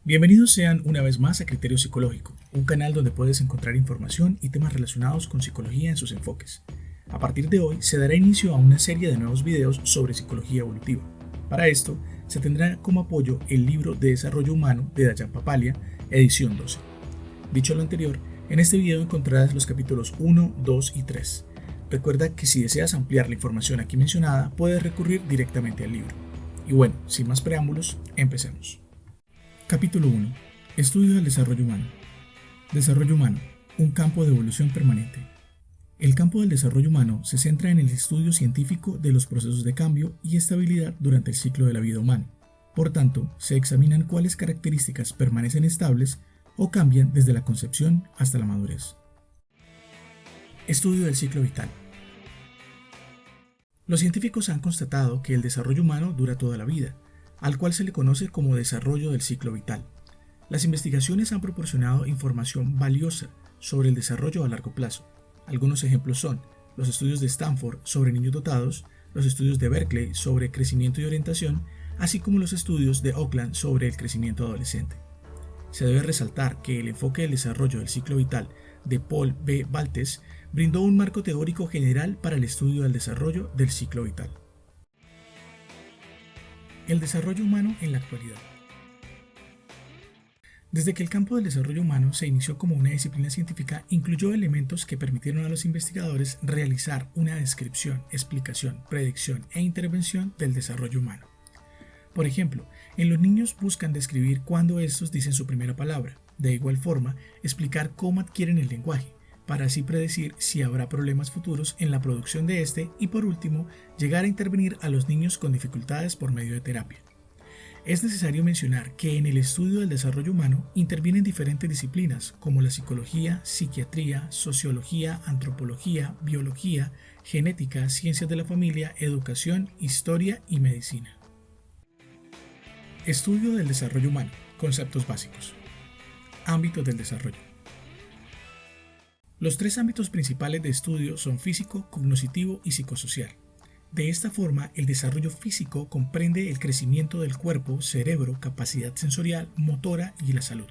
Bienvenidos sean una vez más a Criterio Psicológico, un canal donde puedes encontrar información y temas relacionados con psicología en sus enfoques. A partir de hoy se dará inicio a una serie de nuevos videos sobre psicología evolutiva. Para esto, se tendrá como apoyo el libro de Desarrollo Humano de Dayan Papalia, edición 12. Dicho lo anterior, en este video encontrarás los capítulos 1, 2 y 3. Recuerda que si deseas ampliar la información aquí mencionada, puedes recurrir directamente al libro. Y bueno, sin más preámbulos, empecemos. Capítulo 1. Estudio del desarrollo humano. Desarrollo humano, un campo de evolución permanente. El campo del desarrollo humano se centra en el estudio científico de los procesos de cambio y estabilidad durante el ciclo de la vida humana. Por tanto, se examinan cuáles características permanecen estables o cambian desde la concepción hasta la madurez. Estudio del ciclo vital. Los científicos han constatado que el desarrollo humano dura toda la vida, al cual se le conoce como desarrollo del ciclo vital. Las investigaciones han proporcionado información valiosa sobre el desarrollo a largo plazo. Algunos ejemplos son los estudios de Stanford sobre niños dotados, los estudios de Berkeley sobre crecimiento y orientación, así como los estudios de Oakland sobre el crecimiento adolescente. Se debe resaltar que el enfoque del desarrollo del ciclo vital de Paul B. Baltes brindó un marco teórico general para el estudio del desarrollo del ciclo vital. El desarrollo humano en la actualidad. Desde que el campo del desarrollo humano se inició como una disciplina científica, incluyó elementos que permitieron a los investigadores realizar una descripción, explicación, predicción e intervención del desarrollo humano. Por ejemplo, en los niños buscan describir cuándo estos dicen su primera palabra, de igual forma, explicar cómo adquieren el lenguaje, para así predecir si habrá problemas futuros en la producción de este y por último, llegar a intervenir a los niños con dificultades por medio de terapia. Es necesario mencionar que en el estudio del desarrollo humano intervienen diferentes disciplinas como la psicología, psiquiatría, sociología, antropología, biología, genética, ciencias de la familia, educación, historia y medicina. Estudio del desarrollo humano. Conceptos básicos. Ámbitos del desarrollo. Los tres ámbitos principales de estudio son físico, cognoscitivo y psicosocial. De esta forma, el desarrollo físico comprende el crecimiento del cuerpo, cerebro, capacidad sensorial, motora y la salud.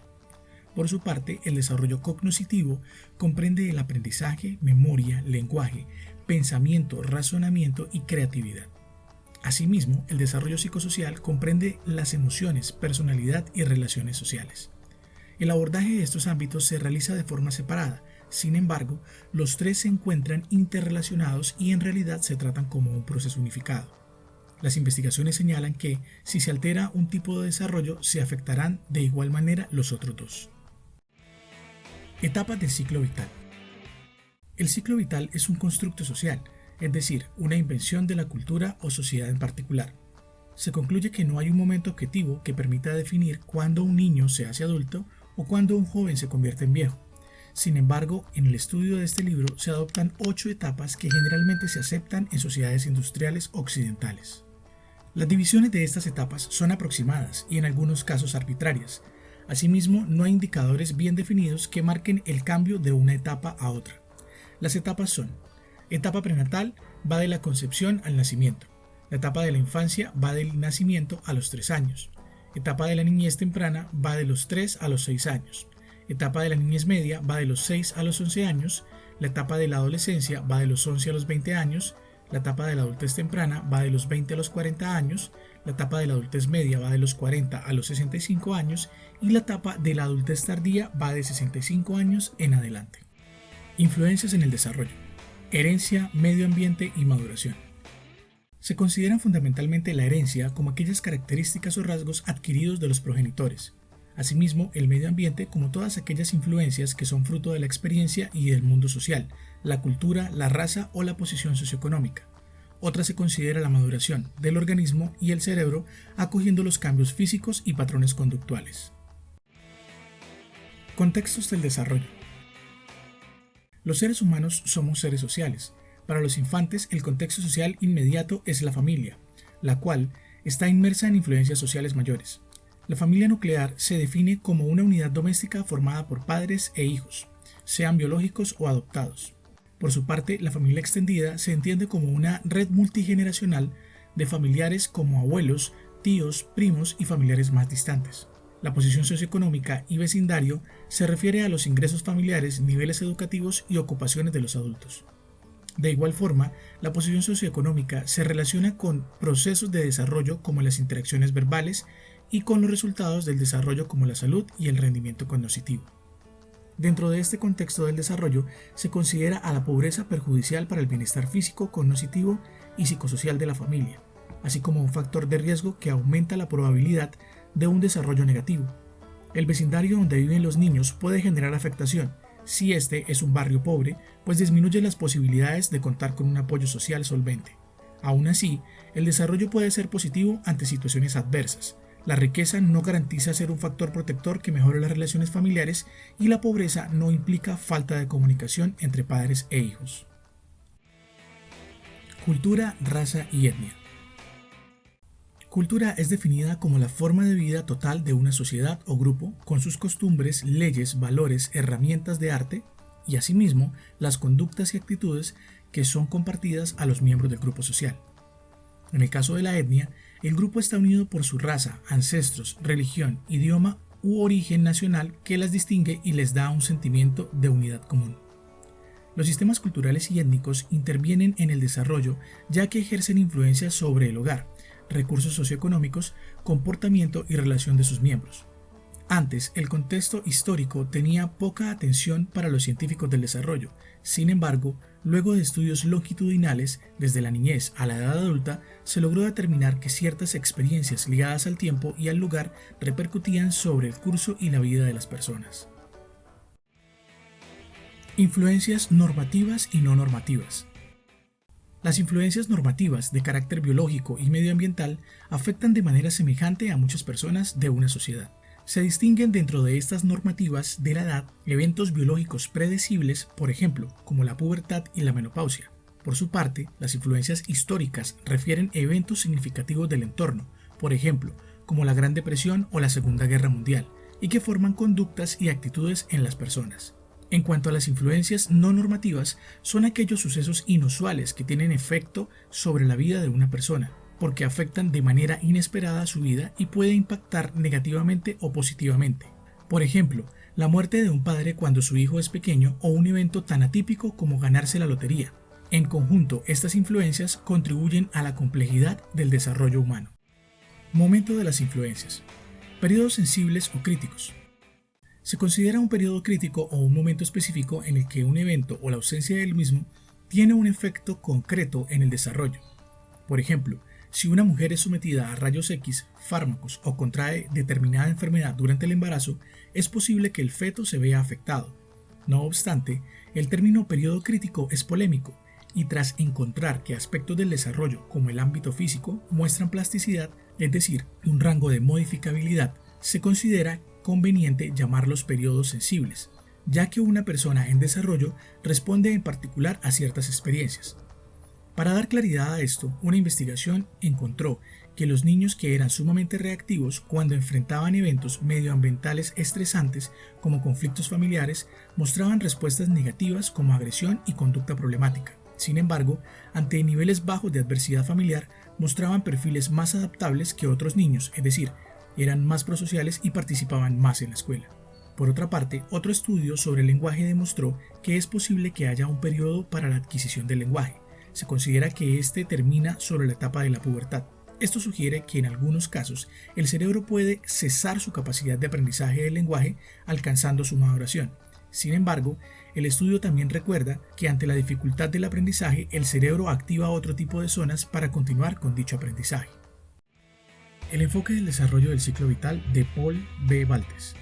Por su parte, el desarrollo cognoscitivo comprende el aprendizaje, memoria, lenguaje, pensamiento, razonamiento y creatividad. Asimismo, el desarrollo psicosocial comprende las emociones, personalidad y relaciones sociales. El abordaje de estos ámbitos se realiza de forma separada. Sin embargo, los tres se encuentran interrelacionados y en realidad se tratan como un proceso unificado. Las investigaciones señalan que, si se altera un tipo de desarrollo, se afectarán de igual manera los otros dos. Etapas del ciclo vital. El ciclo vital es un constructo social, es decir, una invención de la cultura o sociedad en particular. Se concluye que no hay un momento objetivo que permita definir cuándo un niño se hace adulto o cuándo un joven se convierte en viejo. Sin embargo, en el estudio de este libro se adoptan 8 etapas que generalmente se aceptan en sociedades industriales occidentales. Las divisiones de estas etapas son aproximadas y en algunos casos arbitrarias. Asimismo, no hay indicadores bien definidos que marquen el cambio de una etapa a otra. Las etapas son: etapa prenatal va de la concepción al nacimiento. La etapa de la infancia va del nacimiento a los 3 años. Etapa de la niñez temprana va de los 3 a los 6 años. Etapa de la niñez media va de los 6 a los 11 años, la etapa de la adolescencia va de los 11 a los 20 años, la etapa de la adultez temprana va de los 20 a los 40 años, la etapa de la adultez media va de los 40 a los 65 años y la etapa de la adultez tardía va de 65 años en adelante. Influencias en el desarrollo. Herencia, medio ambiente y maduración. Se consideran fundamentalmente la herencia como aquellas características o rasgos adquiridos de los progenitores. Asimismo, el medio ambiente como todas aquellas influencias que son fruto de la experiencia y del mundo social, la cultura, la raza o la posición socioeconómica. Otra se considera la maduración del organismo y el cerebro, acogiendo los cambios físicos y patrones conductuales. Contextos del desarrollo. Los seres humanos somos seres sociales. Para los infantes, el contexto social inmediato es la familia, la cual está inmersa en influencias sociales mayores. La familia nuclear se define como una unidad doméstica formada por padres e hijos, sean biológicos o adoptados. Por su parte, la familia extendida se entiende como una red multigeneracional de familiares como abuelos, tíos, primos y familiares más distantes. La posición socioeconómica y vecindario se refiere a los ingresos familiares, niveles educativos y ocupaciones de los adultos. De igual forma, la posición socioeconómica se relaciona con procesos de desarrollo como las interacciones verbales y con los resultados del desarrollo como la salud y el rendimiento cognitivo. Dentro de este contexto del desarrollo, se considera a la pobreza perjudicial para el bienestar físico, cognitivo y psicosocial de la familia, así como un factor de riesgo que aumenta la probabilidad de un desarrollo negativo. El vecindario donde viven los niños puede generar afectación, si este es un barrio pobre, pues disminuye las posibilidades de contar con un apoyo social solvente. Aún así, el desarrollo puede ser positivo ante situaciones adversas. La riqueza no garantiza ser un factor protector que mejore las relaciones familiares y la pobreza no implica falta de comunicación entre padres e hijos. Cultura, raza y etnia. Cultura es definida como la forma de vida total de una sociedad o grupo, con sus costumbres, leyes, valores, herramientas de arte y asimismo las conductas y actitudes que son compartidas a los miembros del grupo social. En el caso de la etnia, el grupo está unido por su raza, ancestros, religión, idioma u origen nacional que las distingue y les da un sentimiento de unidad común. Los sistemas culturales y étnicos intervienen en el desarrollo ya que ejercen influencia sobre el hogar, recursos socioeconómicos, comportamiento y relación de sus miembros. Antes, el contexto histórico tenía poca atención para los científicos del desarrollo. Sin embargo, luego de estudios longitudinales, desde la niñez a la edad adulta, se logró determinar que ciertas experiencias ligadas al tiempo y al lugar repercutían sobre el curso y la vida de las personas. Influencias normativas y no normativas. Las influencias normativas de carácter biológico y medioambiental afectan de manera semejante a muchas personas de una sociedad. Se distinguen dentro de estas normativas de la edad eventos biológicos predecibles, por ejemplo, como la pubertad y la menopausia. Por su parte, las influencias históricas refieren eventos significativos del entorno, por ejemplo, como la Gran Depresión o la Segunda Guerra Mundial, y que forman conductas y actitudes en las personas. En cuanto a las influencias no normativas, son aquellos sucesos inusuales que tienen efecto sobre la vida de una persona, porque afectan de manera inesperada su vida y puede impactar negativamente o positivamente. Por ejemplo, la muerte de un padre cuando su hijo es pequeño o un evento tan atípico como ganarse la lotería. En conjunto, estas influencias contribuyen a la complejidad del desarrollo humano. Momento de las influencias. Periodos sensibles o críticos. Se considera un periodo crítico o un momento específico en el que un evento o la ausencia del mismo tiene un efecto concreto en el desarrollo. Por ejemplo, si una mujer es sometida a rayos X, fármacos o contrae determinada enfermedad durante el embarazo, es posible que el feto se vea afectado. No obstante, el término periodo crítico es polémico y tras encontrar que aspectos del desarrollo como el ámbito físico muestran plasticidad, es decir, un rango de modificabilidad, se considera conveniente llamarlos periodos sensibles, ya que una persona en desarrollo responde en particular a ciertas experiencias. Para dar claridad a esto, una investigación encontró que los niños que eran sumamente reactivos cuando enfrentaban eventos medioambientales estresantes como conflictos familiares mostraban respuestas negativas como agresión y conducta problemática. Sin embargo, ante niveles bajos de adversidad familiar mostraban perfiles más adaptables que otros niños, es decir, eran más prosociales y participaban más en la escuela. Por otra parte, otro estudio sobre el lenguaje demostró que es posible que haya un periodo para la adquisición del lenguaje. Se considera que este termina sobre la etapa de la pubertad. Esto sugiere que en algunos casos el cerebro puede cesar su capacidad de aprendizaje del lenguaje alcanzando su maduración. Sin embargo, el estudio también recuerda que ante la dificultad del aprendizaje el cerebro activa otro tipo de zonas para continuar con dicho aprendizaje. El enfoque del desarrollo del ciclo vital de Paul B. Baltes.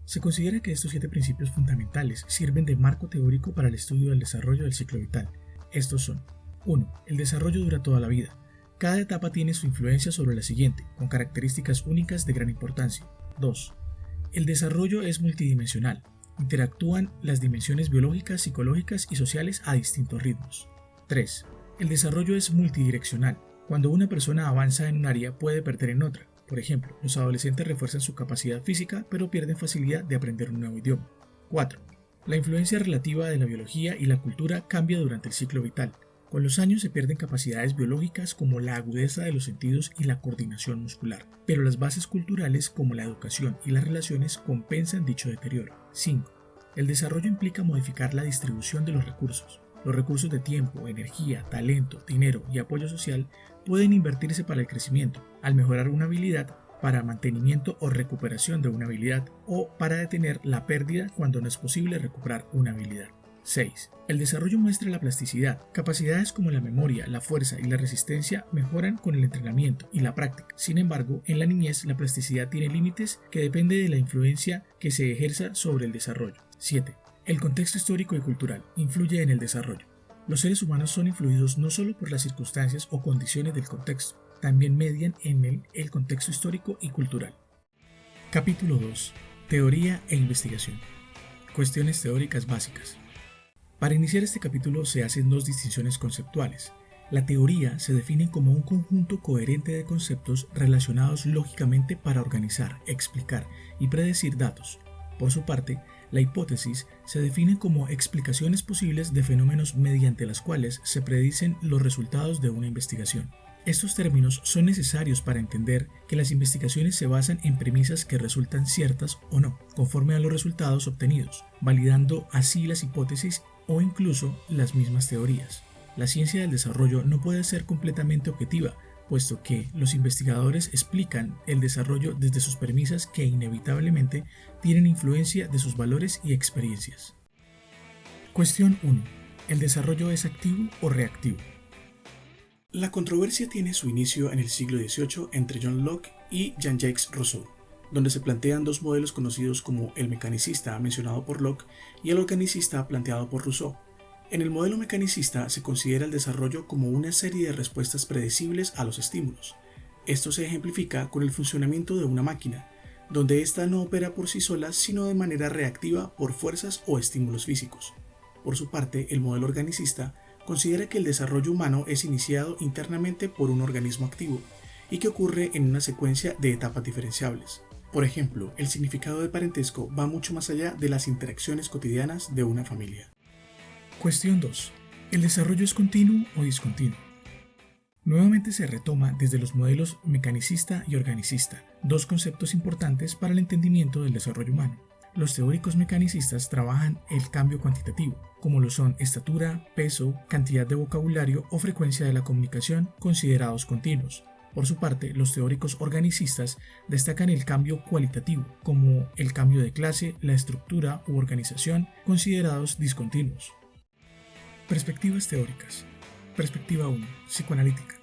Se considera que estos 7 principios fundamentales sirven de marco teórico para el estudio del desarrollo del ciclo vital. Estos son: 1. El desarrollo dura toda la vida. Cada etapa tiene su influencia sobre la siguiente, con características únicas de gran importancia. 2. El desarrollo es multidimensional. Interactúan las dimensiones biológicas, psicológicas y sociales a distintos ritmos. 3. El desarrollo es multidireccional. Cuando una persona avanza en un área puede perder en otra. Por ejemplo, los adolescentes refuerzan su capacidad física pero pierden facilidad de aprender un nuevo idioma. 4. La influencia relativa de la biología y la cultura cambia durante el ciclo vital. Con los años se pierden capacidades biológicas como la agudeza de los sentidos y la coordinación muscular, pero las bases culturales como la educación y las relaciones compensan dicho deterioro. 5. El desarrollo implica modificar la distribución de los recursos. Los recursos de tiempo, energía, talento, dinero y apoyo social pueden invertirse para el crecimiento, al mejorar una habilidad, para mantenimiento o recuperación de una habilidad, o para detener la pérdida cuando no es posible recuperar una habilidad. 6. El desarrollo muestra la plasticidad. Capacidades como la memoria, la fuerza y la resistencia mejoran con el entrenamiento y la práctica. Sin embargo, en la niñez la plasticidad tiene límites que depende de la influencia que se ejerza sobre el desarrollo. 7. El contexto histórico y cultural influye en el desarrollo. Los seres humanos son influidos no solo por las circunstancias o condiciones del contexto, también median en el contexto histórico y cultural. Capítulo 2. Teoría e investigación. Cuestiones teóricas básicas. Para iniciar este capítulo se hacen dos distinciones conceptuales. La teoría se define como un conjunto coherente de conceptos relacionados lógicamente para organizar, explicar y predecir datos. Por su parte, la hipótesis se define como explicaciones posibles de fenómenos mediante las cuales se predicen los resultados de una investigación. Estos términos son necesarios para entender que las investigaciones se basan en premisas que resultan ciertas o no, conforme a los resultados obtenidos, validando así las hipótesis o incluso las mismas teorías. La ciencia del desarrollo no puede ser completamente objetiva, puesto que los investigadores explican el desarrollo desde sus premisas que inevitablemente tienen influencia de sus valores y experiencias. Cuestión 1. ¿El desarrollo es activo o reactivo? La controversia tiene su inicio en el siglo XVIII entre John Locke y Jean-Jacques Rousseau, donde se plantean dos modelos conocidos como el mecanicista mencionado por Locke y el organicista planteado por Rousseau. En el modelo mecanicista se considera el desarrollo como una serie de respuestas predecibles a los estímulos. Esto se ejemplifica con el funcionamiento de una máquina, donde ésta no opera por sí sola sino de manera reactiva por fuerzas o estímulos físicos. Por su parte, el modelo organicista considera que el desarrollo humano es iniciado internamente por un organismo activo y que ocurre en una secuencia de etapas diferenciables. Por ejemplo, el significado de parentesco va mucho más allá de las interacciones cotidianas de una familia. Cuestión 2. ¿El desarrollo es continuo o discontinuo? Nuevamente se retoma desde los modelos mecanicista y organicista, dos conceptos importantes para el entendimiento del desarrollo humano. Los teóricos mecanicistas trabajan el cambio cuantitativo, como lo son estatura, peso, cantidad de vocabulario o frecuencia de la comunicación, considerados continuos. Por su parte, los teóricos organicistas destacan el cambio cualitativo, como el cambio de clase, la estructura u organización, considerados discontinuos. Perspectivas teóricas. Perspectiva 1. Psicoanalítica.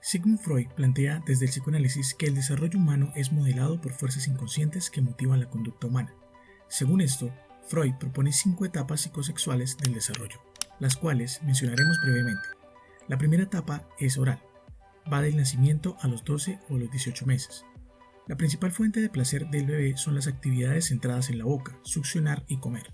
Sigmund Freud plantea desde el psicoanálisis que el desarrollo humano es modelado por fuerzas inconscientes que motivan la conducta humana. Según esto, Freud propone 5 etapas psicosexuales del desarrollo, las cuales mencionaremos brevemente. La primera etapa es oral. Va del nacimiento a los 12 o los 18 meses. La principal fuente de placer del bebé son las actividades centradas en la boca, succionar y comer.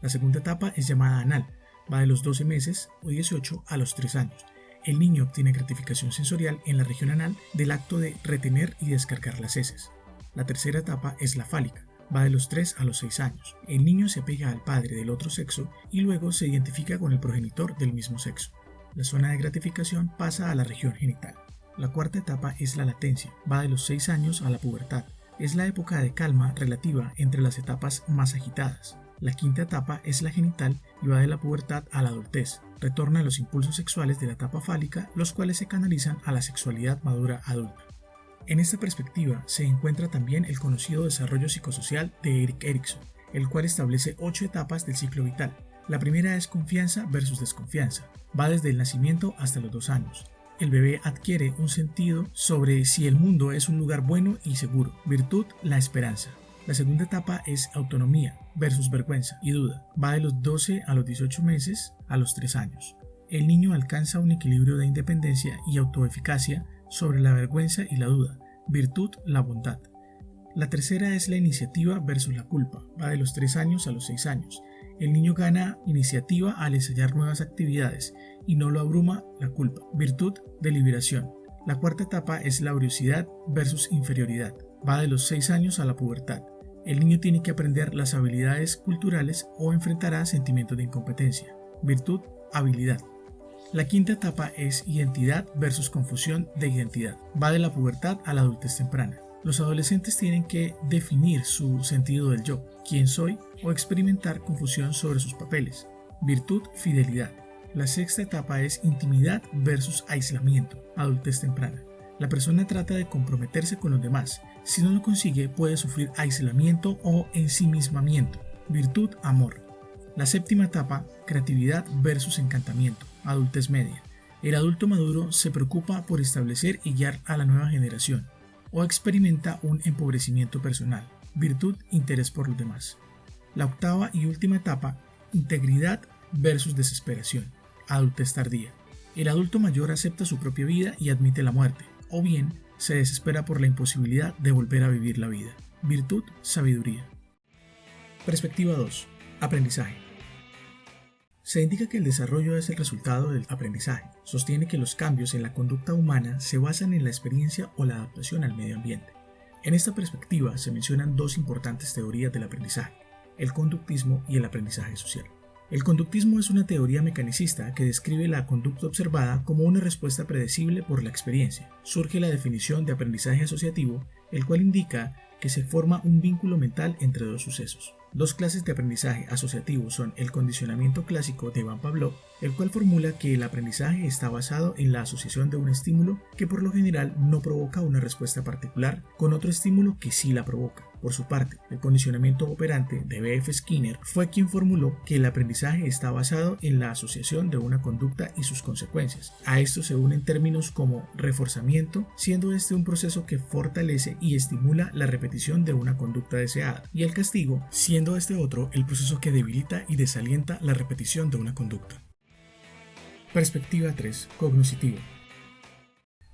La segunda etapa es llamada anal. Va de los 12 meses o 18 a los 3 años. El niño obtiene gratificación sensorial en la región anal del acto de retener y descargar las heces. La tercera etapa es la fálica. Va de los 3 a los 6 años. El niño se apega al padre del otro sexo y luego se identifica con el progenitor del mismo sexo. La zona de gratificación pasa a la región genital. La cuarta etapa es la latencia. Va de los 6 años a la pubertad. Es la época de calma relativa entre las etapas más agitadas. La quinta etapa es la genital y va de la pubertad a la adultez. Retorna a los impulsos sexuales de la etapa fálica, los cuales se canalizan a la sexualidad madura adulta. En esta perspectiva se encuentra también el conocido desarrollo psicosocial de Erik Erikson, el cual establece 8 etapas del ciclo vital. La primera es confianza versus desconfianza. Va desde el nacimiento hasta los 2 años. El bebé adquiere un sentido sobre si el mundo es un lugar bueno y seguro. Virtud, la esperanza. La segunda etapa es autonomía versus vergüenza y duda. Va de los 12 a los 18 meses a los 3 años. El niño alcanza un equilibrio de independencia y autoeficacia sobre la vergüenza y la duda. Virtud, la bondad. La tercera es la iniciativa versus la culpa. Va de los 3 años a los 6 años. El niño gana iniciativa al ensayar nuevas actividades y no lo abruma la culpa. Virtud, deliberación. La cuarta etapa es la laboriosidad versus inferioridad. Va de los 6 años a la pubertad. El niño tiene que aprender las habilidades culturales o enfrentará sentimientos de incompetencia. Virtud, habilidad. La quinta etapa es identidad versus confusión de identidad. Va de la pubertad a la adultez temprana. Los adolescentes tienen que definir su sentido del yo, quién soy, o experimentar confusión sobre sus papeles. Virtud, fidelidad. La sexta etapa es intimidad versus aislamiento, adultez temprana. La persona trata de comprometerse con los demás. Si no lo consigue, puede sufrir aislamiento o ensimismamiento. Virtud, amor. La séptima etapa, creatividad versus encantamiento, adultez media. El adulto maduro se preocupa por establecer y guiar a la nueva generación, o experimenta un empobrecimiento personal. Virtud, interés por los demás. La octava y última etapa, integridad versus desesperación, adultez tardía. El adulto mayor acepta su propia vida y admite la muerte, o bien se desespera por la imposibilidad de volver a vivir la vida. Virtud, sabiduría. Perspectiva 2. Aprendizaje. Se indica que el desarrollo es el resultado del aprendizaje. Sostiene que los cambios en la conducta humana se basan en la experiencia o la adaptación al medio ambiente. En esta perspectiva se mencionan dos importantes teorías del aprendizaje, el conductismo y el aprendizaje social. El conductismo es una teoría mecanicista que describe la conducta observada como una respuesta predecible por la experiencia. Surge la definición de aprendizaje asociativo, el cual indica que se forma un vínculo mental entre dos sucesos. Dos clases de aprendizaje asociativo son el condicionamiento clásico de Ivan Pavlov, el cual formula que el aprendizaje está basado en la asociación de un estímulo que por lo general no provoca una respuesta particular con otro estímulo que sí la provoca. Por su parte, el condicionamiento operante de B.F. Skinner fue quien formuló que el aprendizaje está basado en la asociación de una conducta y sus consecuencias. A esto se unen términos como reforzamiento, siendo este un proceso que fortalece y estimula la repetición de una conducta deseada, y el castigo, siendo este otro el proceso que debilita y desalienta la repetición de una conducta. Perspectiva 3. Cognoscitiva.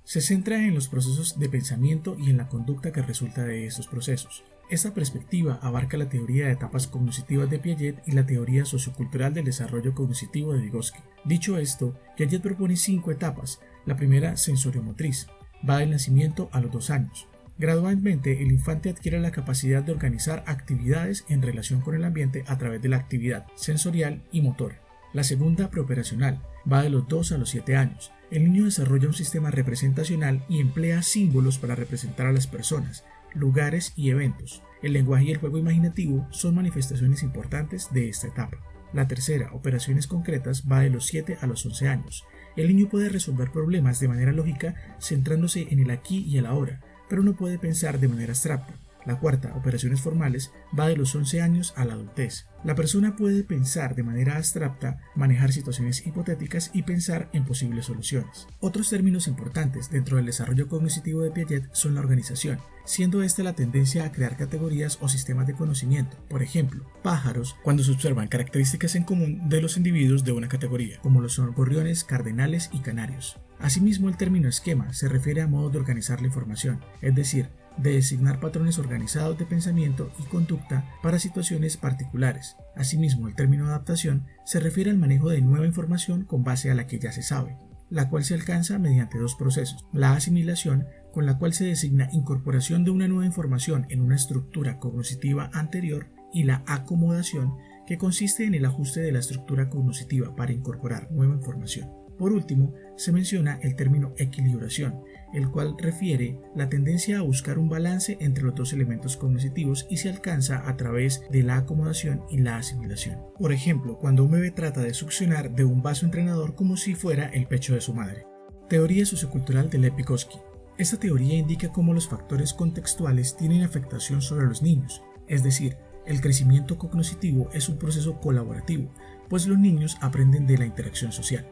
Se centra en los procesos de pensamiento y en la conducta que resulta de estos procesos. Esta perspectiva abarca la teoría de etapas cognitivas de Piaget y la teoría sociocultural del desarrollo cognitivo de Vygotsky. Dicho esto, Piaget propone 5 etapas. La primera, sensoriomotriz, va del nacimiento a los 2 años. Gradualmente, el infante adquiere la capacidad de organizar actividades en relación con el ambiente a través de la actividad sensorial y motora. La segunda, preoperacional, va de los 2 a los 7 años. El niño desarrolla un sistema representacional y emplea símbolos para representar a las personas, lugares y eventos. El lenguaje y el juego imaginativo son manifestaciones importantes de esta etapa. La tercera, operaciones concretas, va de los 7 a los 11 años. El niño puede resolver problemas de manera lógica centrándose en el aquí y el ahora, pero no puede pensar de manera abstracta. La cuarta, operaciones formales, va de los 11 años a la adultez. La persona puede pensar de manera abstracta, manejar situaciones hipotéticas y pensar en posibles soluciones. Otros términos importantes dentro del desarrollo cognitivo de Piaget son la organización, siendo esta la tendencia a crear categorías o sistemas de conocimiento. Por ejemplo, pájaros, cuando se observan características en común de los individuos de una categoría, como lo son gorriones, cardenales y canarios. Asimismo, el término esquema se refiere a modos de organizar la información, es decir, de designar patrones organizados de pensamiento y conducta para situaciones particulares. Asimismo, el término adaptación se refiere al manejo de nueva información con base a la que ya se sabe, la cual se alcanza mediante dos procesos: la asimilación, con la cual se designa incorporación de una nueva información en una estructura cognitiva anterior, y la acomodación, que consiste en el ajuste de la estructura cognitiva para incorporar nueva información. Por último, se menciona el término equilibración, el cual refiere la tendencia a buscar un balance entre los dos elementos cognitivos y se alcanza a través de la acomodación y la asimilación. Por ejemplo, cuando un bebé trata de succionar de un vaso entrenador como si fuera el pecho de su madre. Teoría sociocultural de Lev Vygotsky. Esta teoría indica cómo los factores contextuales tienen afectación sobre los niños, es decir, el crecimiento cognitivo es un proceso colaborativo, pues los niños aprenden de la interacción social.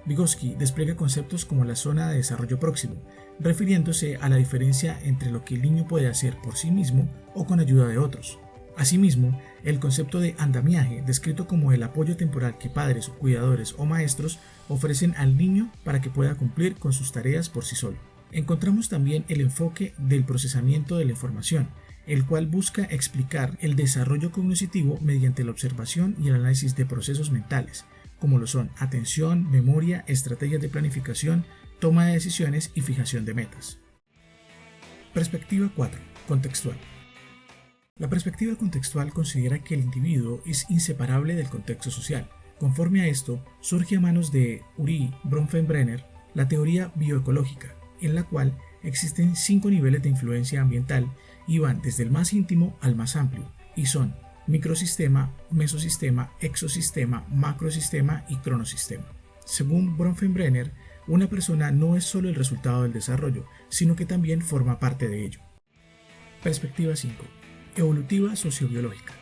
Vygotsky despliega conceptos como la zona de desarrollo próximo, refiriéndose a la diferencia entre lo que el niño puede hacer por sí mismo o con ayuda de otros. Asimismo, el concepto de andamiaje, descrito como el apoyo temporal que padres, cuidadores o maestros ofrecen al niño para que pueda cumplir con sus tareas por sí solo. Encontramos también el enfoque del procesamiento de la información, el cual busca explicar el desarrollo cognitivo mediante la observación y el análisis de procesos mentales, como lo son atención, memoria, estrategias de planificación, toma de decisiones y fijación de metas. Perspectiva 4. Contextual. La perspectiva contextual considera que el individuo es inseparable del contexto social, Conforme a esto, surge a manos de Uri Bronfenbrenner la teoría bioecológica, en la cual existen 5 niveles de influencia ambiental y van desde el más íntimo al más amplio, y son microsistema, mesosistema, exosistema, macrosistema y cronosistema. Según Bronfenbrenner, una persona no es solo el resultado del desarrollo, sino que también forma parte de ello. Perspectiva 5. Evolutiva sociobiológica.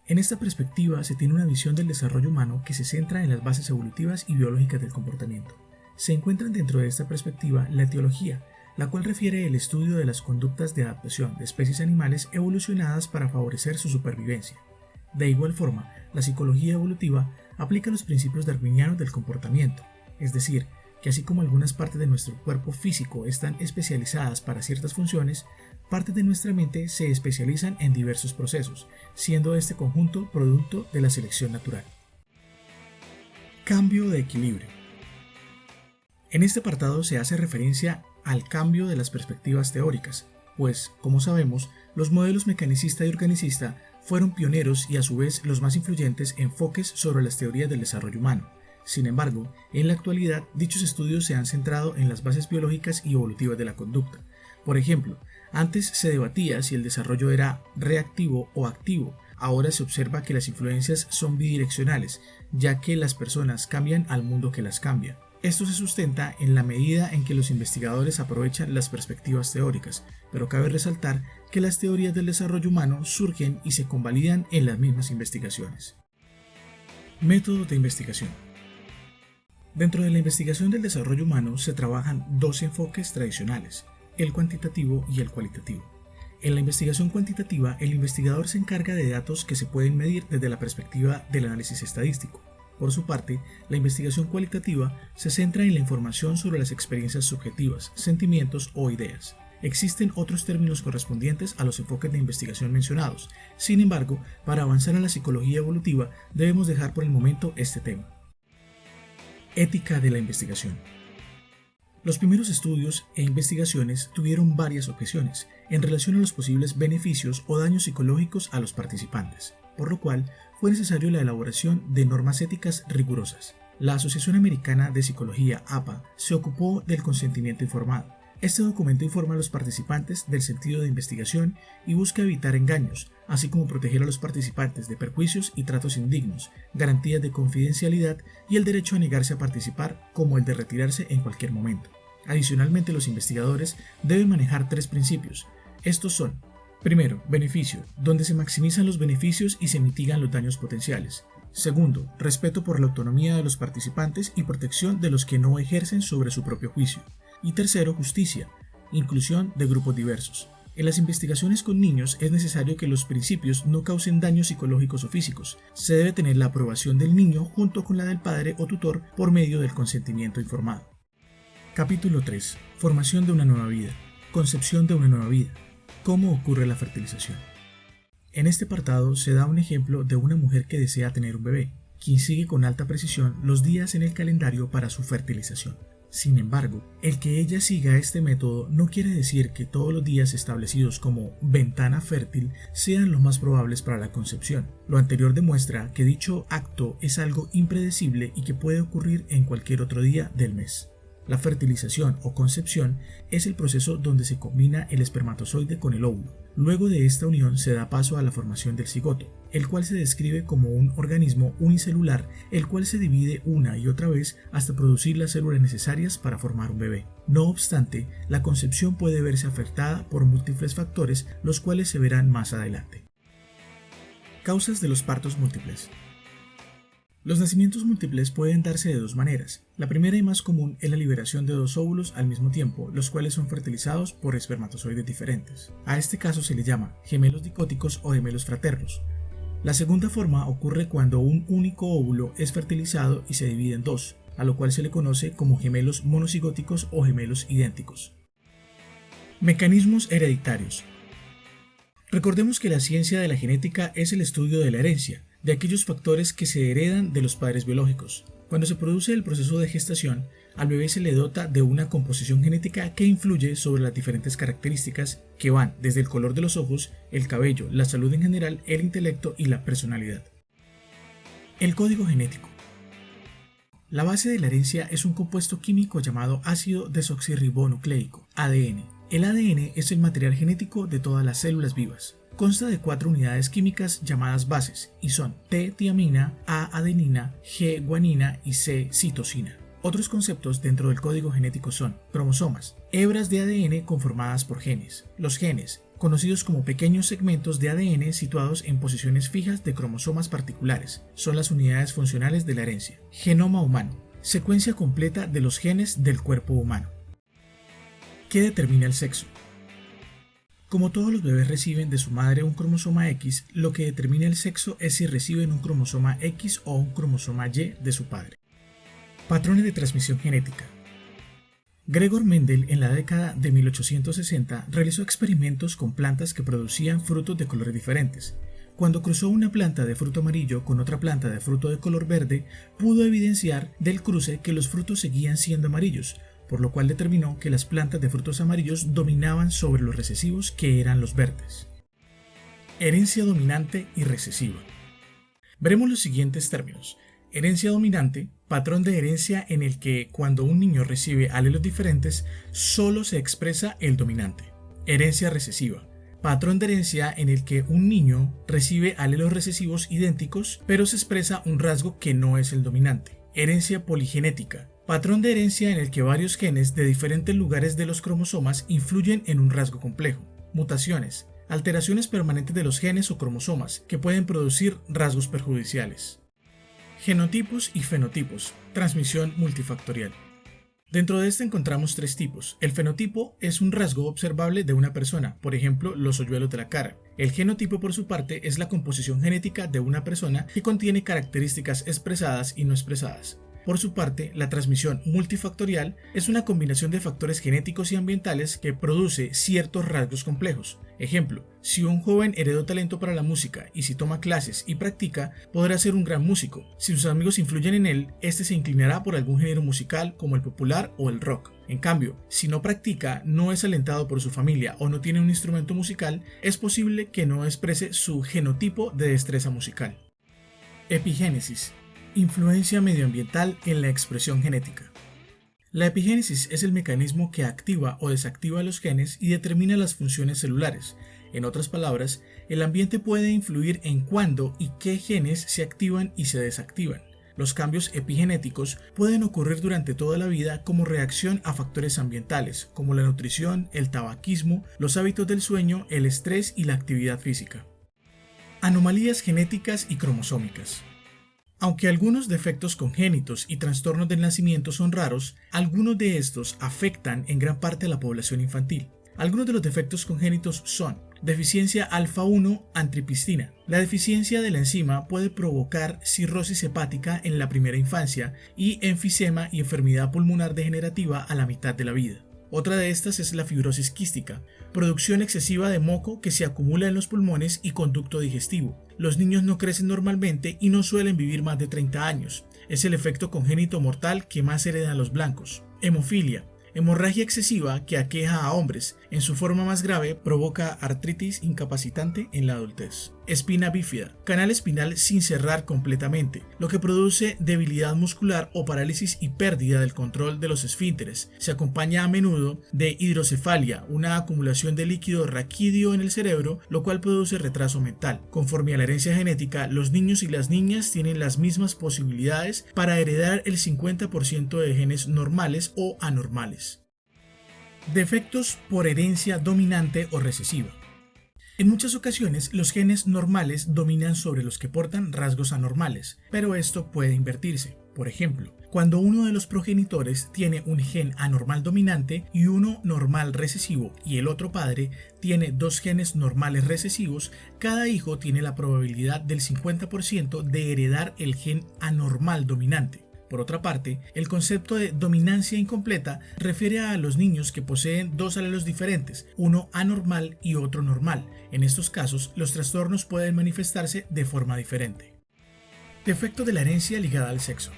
En esta perspectiva se tiene una visión del desarrollo humano que se centra en las bases evolutivas y biológicas del comportamiento. Se encuentran dentro de esta perspectiva la etiología, la cual refiere el estudio de las conductas de adaptación de especies animales evolucionadas para favorecer su supervivencia. De igual forma, la psicología evolutiva aplica los principios darwinianos del comportamiento, es decir, que así como algunas partes de nuestro cuerpo físico están especializadas para ciertas funciones, partes de nuestra mente se especializan en diversos procesos, siendo este conjunto producto de la selección natural. Cambio de equilibrio. En este apartado se hace referencia al cambio de las perspectivas teóricas, pues, como sabemos, los modelos mecanicista y organicista fueron pioneros y a su vez los más influyentes enfoques sobre las teorías del desarrollo humano. Sin embargo, en la actualidad dichos estudios se han centrado en las bases biológicas y evolutivas de la conducta. Por ejemplo, antes se debatía si el desarrollo era reactivo o activo. Ahora se observa que las influencias son bidireccionales, ya que las personas cambian al mundo que las cambia. Esto se sustenta en la medida en que los investigadores aprovechan las perspectivas teóricas, pero cabe resaltar que las teorías del desarrollo humano surgen y se convalidan en las mismas investigaciones. Métodos de investigación. Dentro de la investigación del desarrollo humano se trabajan 2 enfoques tradicionales, el cuantitativo y el cualitativo. En la investigación cuantitativa, el investigador se encarga de datos que se pueden medir desde la perspectiva del análisis estadístico. Por su parte, la investigación cualitativa se centra en la información sobre las experiencias subjetivas, sentimientos o ideas. Existen otros términos correspondientes a los enfoques de investigación mencionados. Sin embargo, para avanzar en la psicología evolutiva, debemos dejar por el momento este tema. Ética de la investigación. Los primeros estudios e investigaciones tuvieron varias objeciones en relación a los posibles beneficios o daños psicológicos a los participantes, por lo cual fue necesario la elaboración de normas éticas rigurosas. La Asociación Americana de Psicología, APA, se ocupó del consentimiento informado. Este documento informa a los participantes del sentido de investigación y busca evitar engaños, así como proteger a los participantes de perjuicios y tratos indignos, garantías de confidencialidad y el derecho a negarse a participar, como el de retirarse en cualquier momento. Adicionalmente, los investigadores deben manejar 3 principios. Estos son: primero, beneficio, donde se maximizan los beneficios y se mitigan los daños potenciales. Segundo, respeto por la autonomía de los participantes y protección de los que no ejercen sobre su propio juicio. Y tercero, justicia, inclusión de grupos diversos. En las investigaciones con niños es necesario que los principios no causen daños psicológicos o físicos. Se debe tener la aprobación del niño junto con la del padre o tutor por medio del consentimiento informado. Capítulo 3. Formación de una nueva vida. Concepción de una nueva vida. ¿Cómo ocurre la fertilización? En este apartado se da un ejemplo de una mujer que desea tener un bebé, quien sigue con alta precisión los días en el calendario para su fertilización. Sin embargo, el que ella siga este método no quiere decir que todos los días establecidos como ventana fértil sean los más probables para la concepción. Lo anterior demuestra que dicho acto es algo impredecible y que puede ocurrir en cualquier otro día del mes. La fertilización o concepción es el proceso donde se combina el espermatozoide con el óvulo. Luego de esta unión se da paso a la formación del cigoto, el cual se describe como un organismo unicelular, el cual se divide una y otra vez hasta producir las células necesarias para formar un bebé. No obstante, la concepción puede verse afectada por múltiples factores, los cuales se verán más adelante. Causas de los partos múltiples. Los nacimientos múltiples pueden darse de 2 maneras. La primera y más común es la liberación de 2 óvulos al mismo tiempo, los cuales son fertilizados por espermatozoides diferentes. A este caso se le llama gemelos dicóticos o gemelos fraternos. La segunda forma ocurre cuando un único óvulo es fertilizado y se divide en 2, a lo cual se le conoce como gemelos monocigóticos o gemelos idénticos. Mecanismos hereditarios. Recordemos que la ciencia de la genética es el estudio de la herencia, de aquellos factores que se heredan de los padres biológicos. Cuando se produce el proceso de gestación, al bebé se le dota de una composición genética que influye sobre las diferentes características que van desde el color de los ojos, el cabello, la salud en general, el intelecto y la personalidad. El código genético. La base de la herencia es un compuesto químico llamado ácido desoxirribonucleico, ADN. El ADN es el material genético de todas las células vivas. Consta de 4 unidades químicas llamadas bases y son T-tiamina, A-adenina, G-guanina y C-citosina. Otros conceptos dentro del código genético son cromosomas, hebras de ADN conformadas por genes. Los genes, conocidos como pequeños segmentos de ADN situados en posiciones fijas de cromosomas particulares, son las unidades funcionales de la herencia. Genoma humano, secuencia completa de los genes del cuerpo humano. ¿Qué determina el sexo? Como todos los bebés reciben de su madre un cromosoma X, lo que determina el sexo es si reciben un cromosoma X o un cromosoma Y de su padre. Patrones de transmisión genética. Gregor Mendel en la década de 1860 realizó experimentos con plantas que producían frutos de colores diferentes. Cuando cruzó una planta de fruto amarillo con otra planta de fruto de color verde, pudo evidenciar del cruce que los frutos seguían siendo amarillos, por lo cual determinó que las plantas de frutos amarillos dominaban sobre los recesivos que eran los verdes. Herencia dominante y recesiva. Veremos los siguientes términos. Herencia dominante, patrón de herencia en el que cuando un niño recibe alelos diferentes, solo se expresa el dominante. Herencia recesiva, patrón de herencia en el que un niño recibe alelos recesivos idénticos, pero se expresa un rasgo que no es el dominante. Herencia poligenética, patrón de herencia en el que varios genes de diferentes lugares de los cromosomas influyen en un rasgo complejo. Mutaciones, alteraciones permanentes de los genes o cromosomas que pueden producir rasgos perjudiciales. Genotipos y fenotipos, transmisión multifactorial. Dentro de este encontramos 3 tipos. El fenotipo es un rasgo observable de una persona, por ejemplo, los hoyuelos de la cara. El genotipo, por su parte, es la composición genética de una persona que contiene características expresadas y no expresadas. Por su parte, la transmisión multifactorial es una combinación de factores genéticos y ambientales que produce ciertos rasgos complejos. Ejemplo, si un joven heredó talento para la música y si toma clases y practica, podrá ser un gran músico. Si sus amigos influyen en él, este se inclinará por algún género musical como el popular o el rock. En cambio, si no practica, no es alentado por su familia o no tiene un instrumento musical, es posible que no exprese su genotipo de destreza musical. Epigénesis. Influencia medioambiental en la expresión genética. La epigénesis es el mecanismo que activa o desactiva los genes y determina las funciones celulares. En otras palabras, el ambiente puede influir en cuándo y qué genes se activan y se desactivan. Los cambios epigenéticos pueden ocurrir durante toda la vida como reacción a factores ambientales, como la nutrición, el tabaquismo, los hábitos del sueño, el estrés y la actividad física. Anomalías genéticas y cromosómicas. Aunque algunos defectos congénitos y trastornos del nacimiento son raros, algunos de estos afectan en gran parte a la población infantil. Algunos de los defectos congénitos son deficiencia alfa-1 antripsina. La deficiencia de la enzima puede provocar cirrosis hepática en la primera infancia y enfisema y enfermedad pulmonar degenerativa a la mitad de la vida. Otra de estas es la fibrosis quística, producción excesiva de moco que se acumula en los pulmones y conducto digestivo. Los niños no crecen normalmente y no suelen vivir más de 30 años. Es el efecto congénito mortal que más heredan los blancos. Hemofilia. Hemorragia excesiva que aqueja a hombres. En su forma más grave provoca artritis incapacitante en la adultez. Espina bífida. Canal espinal sin cerrar completamente, lo que produce debilidad muscular o parálisis y pérdida del control de los esfínteres. Se acompaña a menudo de hidrocefalia, una acumulación de líquido raquídeo en el cerebro, lo cual produce retraso mental. Conforme a la herencia genética, los niños y las niñas tienen las mismas posibilidades para heredar el 50% de genes normales o anormales. Defectos por herencia dominante o recesiva. En muchas ocasiones, los genes normales dominan sobre los que portan rasgos anormales, pero esto puede invertirse. Por ejemplo, cuando uno de los progenitores tiene un gen anormal dominante y uno normal recesivo y el otro padre tiene 2 genes normales recesivos, cada hijo tiene la probabilidad del 50% de heredar el gen anormal dominante. Por otra parte, el concepto de dominancia incompleta refiere a los niños que poseen 2 alelos diferentes, uno anormal y otro normal. En estos casos, los trastornos pueden manifestarse de forma diferente. Defecto de la herencia ligada al sexo.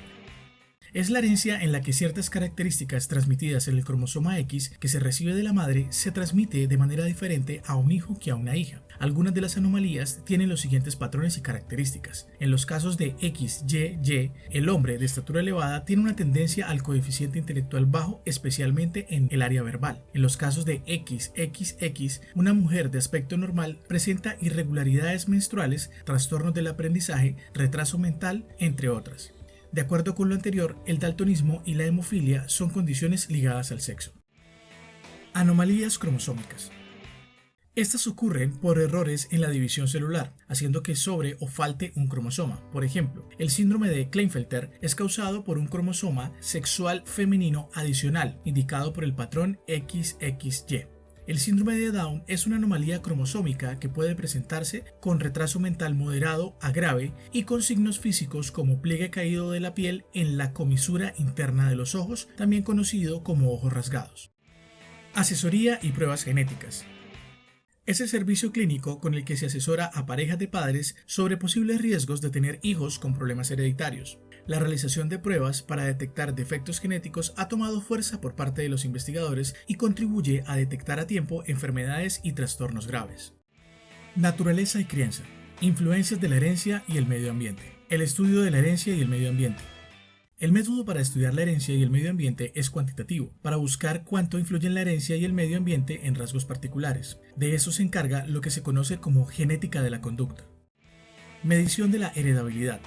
Es la herencia en la que ciertas características transmitidas en el cromosoma X que se recibe de la madre se transmite de manera diferente a un hijo que a una hija. Algunas de las anomalías tienen los siguientes patrones y características. En los casos de XYY, el hombre de estatura elevada tiene una tendencia al coeficiente intelectual bajo, especialmente en el área verbal. En los casos de XXX, una mujer de aspecto normal presenta irregularidades menstruales, trastornos del aprendizaje, retraso mental, entre otras. De acuerdo con lo anterior, el daltonismo y la hemofilia son condiciones ligadas al sexo. Anomalías cromosómicas. Estas ocurren por errores en la división celular, haciendo que sobre o falte un cromosoma. Por ejemplo, el síndrome de Klinefelter es causado por un cromosoma sexual femenino adicional, indicado por el patrón XXY. El síndrome de Down es una anomalía cromosómica que puede presentarse con retraso mental moderado a grave y con signos físicos como pliegue caído de la piel en la comisura interna de los ojos, también conocido como ojos rasgados. Asesoría y pruebas genéticas. Es el servicio clínico con el que se asesora a parejas de padres sobre posibles riesgos de tener hijos con problemas hereditarios. La realización de pruebas para detectar defectos genéticos ha tomado fuerza por parte de los investigadores y contribuye a detectar a tiempo enfermedades y trastornos graves. Naturaleza y crianza. Influencias de la herencia y el medio ambiente. El estudio de la herencia y el medio ambiente. El método para estudiar la herencia y el medio ambiente es cuantitativo, para buscar cuánto influyen la herencia y el medio ambiente en rasgos particulares. De eso se encarga lo que se conoce como genética de la conducta. Medición de la heredabilidad.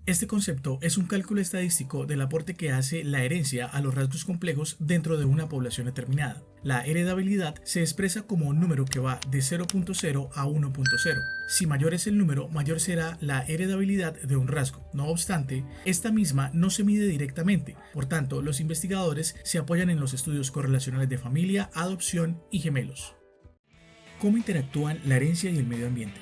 Este concepto es un cálculo estadístico del aporte que hace la herencia a los rasgos complejos dentro de una población determinada. La heredabilidad se expresa como un número que va de 0.0 a 1.0. Si mayor es el número, mayor será la heredabilidad de un rasgo. No obstante, esta misma no se mide directamente. Por tanto, los investigadores se apoyan en los estudios correlacionales de familia, adopción y gemelos. ¿Cómo interactúan la herencia y el medio ambiente?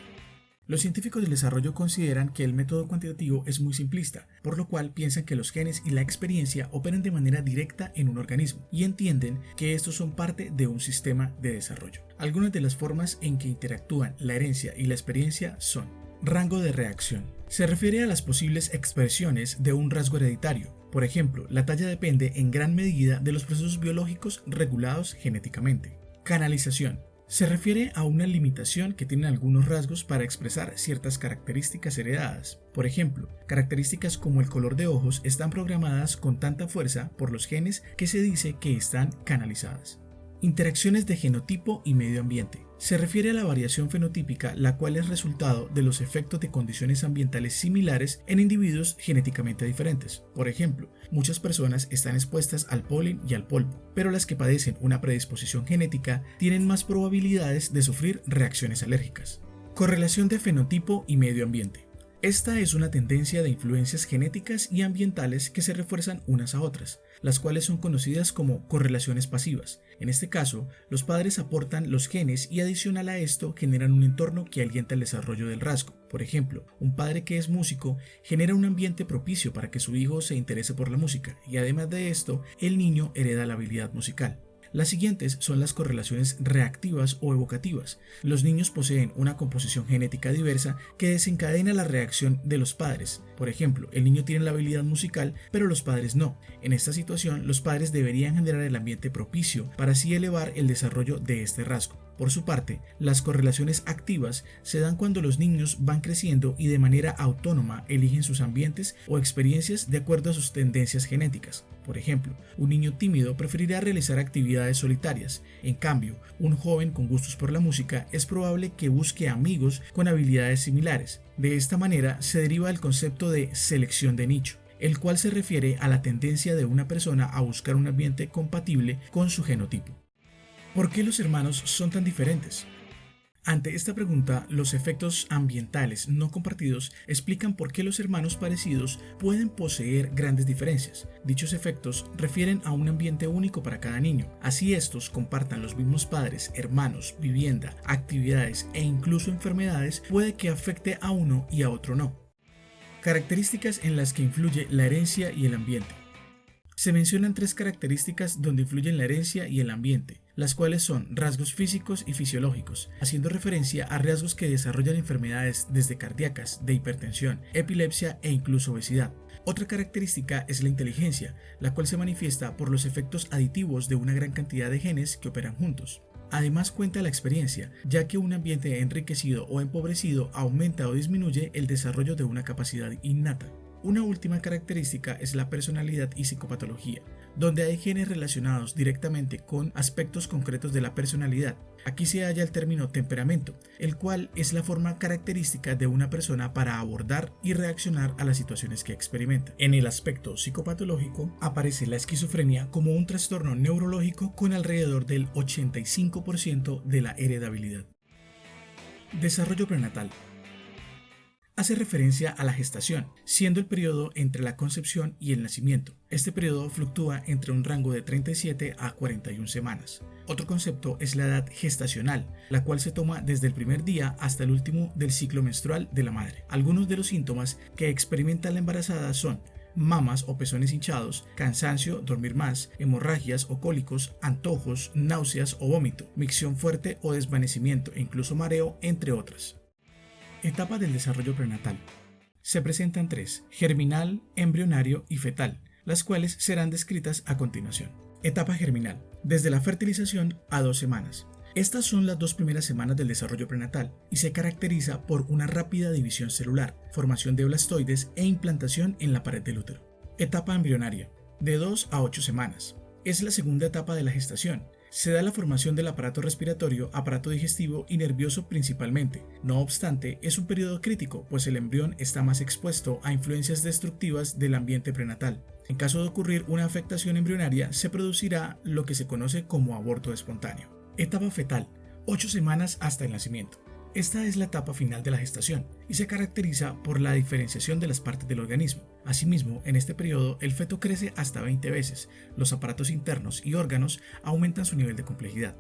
Los científicos del desarrollo consideran que el método cuantitativo es muy simplista, por lo cual piensan que los genes y la experiencia operan de manera directa en un organismo y entienden que estos son parte de un sistema de desarrollo. Algunas de las formas en que interactúan la herencia y la experiencia son: rango de reacción. Se refiere a las posibles expresiones de un rasgo hereditario. Por ejemplo, la talla depende en gran medida de los procesos biológicos regulados genéticamente. Canalización. Se refiere a una limitación que tienen algunos rasgos para expresar ciertas características heredadas. Por ejemplo, características como el color de ojos están programadas con tanta fuerza por los genes que se dice que están canalizadas. Interacciones de genotipo y medio ambiente. Se refiere a la variación fenotípica, la cual es resultado de los efectos de condiciones ambientales similares en individuos genéticamente diferentes. Por ejemplo, muchas personas están expuestas al polen y al polvo, pero las que padecen una predisposición genética tienen más probabilidades de sufrir reacciones alérgicas. Correlación de fenotipo y medio ambiente. Esta es una tendencia de influencias genéticas y ambientales que se refuerzan unas a otras, las cuales son conocidas como correlaciones pasivas. En este caso, los padres aportan los genes y adicional a esto generan un entorno que alienta el desarrollo del rasgo. Por ejemplo, un padre que es músico genera un ambiente propicio para que su hijo se interese por la música y además de esto, el niño hereda la habilidad musical. Las siguientes son las correlaciones reactivas o evocativas. Los niños poseen una composición genética diversa que desencadena la reacción de los padres. Por ejemplo, el niño tiene la habilidad musical, pero los padres no. En esta situación, los padres deberían generar el ambiente propicio para así elevar el desarrollo de este rasgo. Por su parte, las correlaciones activas se dan cuando los niños van creciendo y de manera autónoma eligen sus ambientes o experiencias de acuerdo a sus tendencias genéticas. Por ejemplo, un niño tímido preferirá realizar actividades solitarias. En cambio, un joven con gustos por la música es probable que busque amigos con habilidades similares. De esta manera se deriva el concepto de selección de nicho, el cual se refiere a la tendencia de una persona a buscar un ambiente compatible con su genotipo. ¿Por qué los hermanos son tan diferentes? Ante esta pregunta, los efectos ambientales no compartidos explican por qué los hermanos parecidos pueden poseer grandes diferencias. Dichos efectos refieren a un ambiente único para cada niño. Así estos compartan los mismos padres, hermanos, vivienda, actividades e incluso enfermedades, puede que afecte a uno y a otro no. Características en las que influye la herencia y el ambiente. Se mencionan tres características donde influyen la herencia y el ambiente, las cuales son rasgos físicos y fisiológicos, haciendo referencia a rasgos que desarrollan enfermedades desde cardíacas, de hipertensión, epilepsia e incluso obesidad. Otra característica es la inteligencia, la cual se manifiesta por los efectos aditivos de una gran cantidad de genes que operan juntos. Además cuenta la experiencia, ya que un ambiente enriquecido o empobrecido aumenta o disminuye el desarrollo de una capacidad innata. Una última característica es la personalidad y psicopatología, donde hay genes relacionados directamente con aspectos concretos de la personalidad. Aquí se halla el término temperamento, el cual es la forma característica de una persona para abordar y reaccionar a las situaciones que experimenta. En el aspecto psicopatológico aparece la esquizofrenia como un trastorno neurológico con alrededor del 85% de la heredabilidad. Desarrollo prenatal. Hace referencia a la gestación, siendo el periodo entre la concepción y el nacimiento. Este periodo fluctúa entre un rango de 37 a 41 semanas. Otro concepto es la edad gestacional, la cual se toma desde el primer día hasta el último del ciclo menstrual de la madre. Algunos de los síntomas que experimenta la embarazada son mamas o pezones hinchados, cansancio, dormir más, hemorragias o cólicos, antojos, náuseas o vómito, micción fuerte o desvanecimiento e incluso mareo, entre otras. Etapa del desarrollo prenatal. Se presentan tres: germinal, embrionario y fetal, las cuales serán descritas a continuación. Etapa germinal. Desde la fertilización a 2 semanas. Estas son las 2 primeras semanas del desarrollo prenatal y se caracteriza por una rápida división celular, formación de blastoides e implantación en la pared del útero. Etapa embrionaria. De 2 a 8 semanas. Es la segunda etapa de la gestación. Se da la formación del aparato respiratorio, aparato digestivo y nervioso principalmente. No obstante, es un periodo crítico, pues el embrión está más expuesto a influencias destructivas del ambiente prenatal. En caso de ocurrir una afectación embrionaria, se producirá lo que se conoce como aborto espontáneo. Etapa fetal, 8 semanas hasta el nacimiento. Esta es la etapa final de la gestación y se caracteriza por la diferenciación de las partes del organismo. Asimismo, en este periodo el feto crece hasta 20 veces, los aparatos internos y órganos aumentan su nivel de complejidad.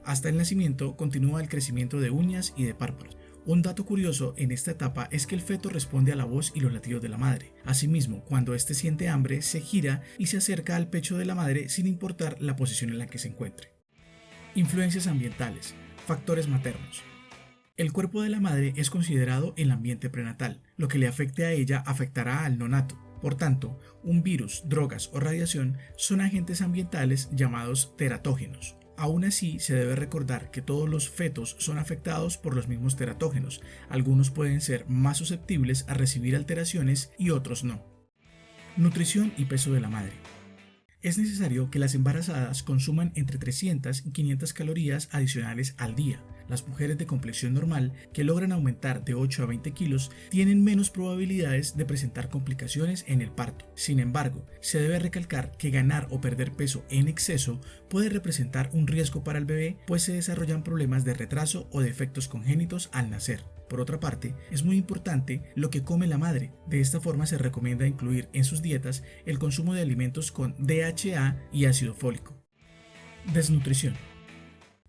Hasta el nacimiento continúa el crecimiento de uñas y de párpados. Un dato curioso en esta etapa es que el feto responde a la voz y los latidos de la madre. Asimismo, cuando éste siente hambre, se gira y se acerca al pecho de la madre sin importar la posición en la que se encuentre. Influencias ambientales, factores maternos. El cuerpo de la madre es considerado el ambiente prenatal. Lo que le afecte a ella afectará al neonato. Por tanto, un virus, drogas o radiación son agentes ambientales llamados teratógenos. Aún así, se debe recordar que todos los fetos son afectados por los mismos teratógenos. Algunos pueden ser más susceptibles a recibir alteraciones y otros no. Nutrición y peso de la madre. Es necesario que las embarazadas consuman entre 300 y 500 calorías adicionales al día. Las mujeres de complexión normal que logran aumentar de 8 a 20 kilos tienen menos probabilidades de presentar complicaciones en el parto. Sin embargo, se debe recalcar que ganar o perder peso en exceso puede representar un riesgo para el bebé, pues se desarrollan problemas de retraso o defectos congénitos al nacer. Por otra parte, es muy importante lo que come la madre. De esta forma se recomienda incluir en sus dietas el consumo de alimentos con DHA y ácido fólico. Desnutrición.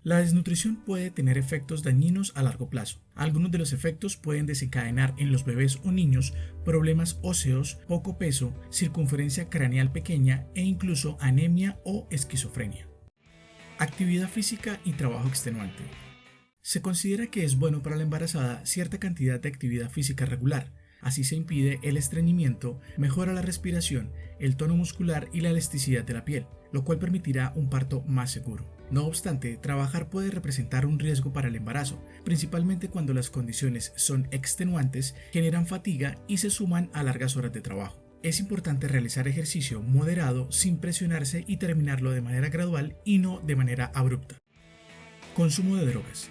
La desnutrición puede tener efectos dañinos a largo plazo. Algunos de los efectos pueden desencadenar en los bebés o niños problemas óseos, poco peso, circunferencia craneal pequeña e incluso anemia o esquizofrenia. Actividad física y trabajo extenuante. Se considera que es bueno para la embarazada cierta cantidad de actividad física regular. Así se impide el estreñimiento, mejora la respiración, el tono muscular y la elasticidad de la piel, lo cual permitirá un parto más seguro. No obstante, trabajar puede representar un riesgo para el embarazo, principalmente cuando las condiciones son extenuantes, generan fatiga y se suman a largas horas de trabajo. Es importante realizar ejercicio moderado sin presionarse y terminarlo de manera gradual y no de manera abrupta. Consumo de drogas.